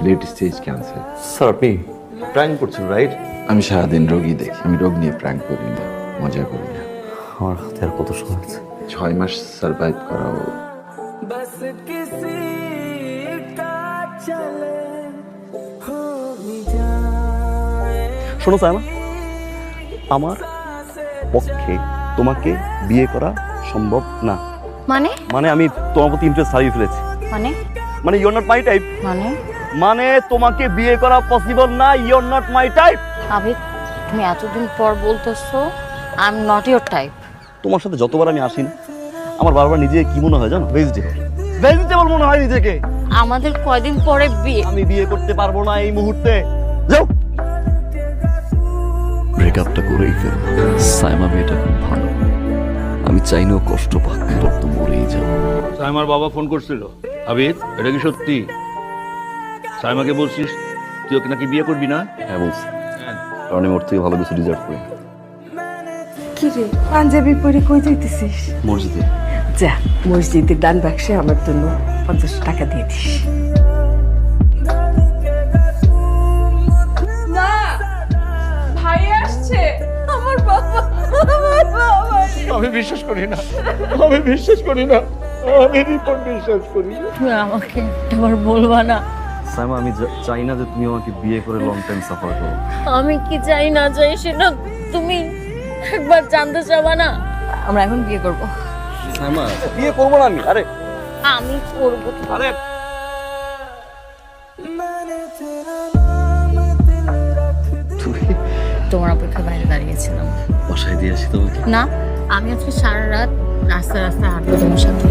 Late stage cancer. Sir আপনি prank করছেন right? আমি সারাদিন রোগী দেখি, আমি রোগ নিয়ে প্র্যাঙ্ক করি না, মজা করি না। আমার হাতে আর কত সময় আছে? 6 মাস সার্ভাইভ করাও। শোনো সায়মা, আমার পক্ষে তোমাকে বিয়ে করা সম্ভব না। মানে মানে আমি তোমার প্রতি ইন্টারেস্ট হারিয়ে ফেলেছি। মানে মানে you are not my type. মানে মানে তোমাকে বিয়ে করা পসিবল না, you are not my type. Abid, তুমি এতদিন পর বলতেছো I am not your type. তোমার সাথে যতবার আমি আসি না, আমার বারবার নিজেকে কি মনে হয় জানো? ভেজিটেবল। ভেজিটেবল মনে হয় নিজেকে। আমাদের কয়দিন পরে বিয়ে। আমি বিয়ে করতে পারবো না এই মুহূর্তে। যাও, ব্রেকআপটা করেই ফেল। সাইমা মেয়েটা খুব ভালো, আমি চাই না ও কষ্ট পাক, তোর তো মরেই যাও। সাইমার বাবা ফোন করছিল। আবিদ, এটা কি সত্যি? সাইমাকে বলছিস তুই ওকে নাকি বিয়ে করবি না? হ্যাঁ বলছি, কারণ আমি ওর থেকে ভালো কিছু ডিজার্ভ করি। কি রে পাঞ্জাবি পরে কই যাইতেছিস? মসজিদে। যা মসজিদের ডান বাক্সে আমার জন্য 50 টাকা দিয়ে দিস। না, ভাই আসছে। আমার বাবা, আমার বাবা। আমি বিশ্বাস করি না, আমি বিশ্বাস করি না, আমি রিপোর্ট বিশ্বাস করি না। তুমি আমাকে একবার বলবা না? সাইমা, আমি চাই না যে তুমি আমাকে বিয়ে করে লং টাইম সাফার করো। আমি কি চাই না চাই সেটা তুমি একবার জানতে চাবা না? আমরা এখন বিয়ে করব। সাইমা, বিয়ে করবো না আমি। আরে আমি করব। আরে তুই তোমার অপেক্ষা বাইরে দাঁড়িয়েছিলাম। বাসায় দিয়ে আসি তোমাকে। না, আমি আজকে সারা রাত রাস্তায় রাস্তায় হাঁটবো তোমার সাথে।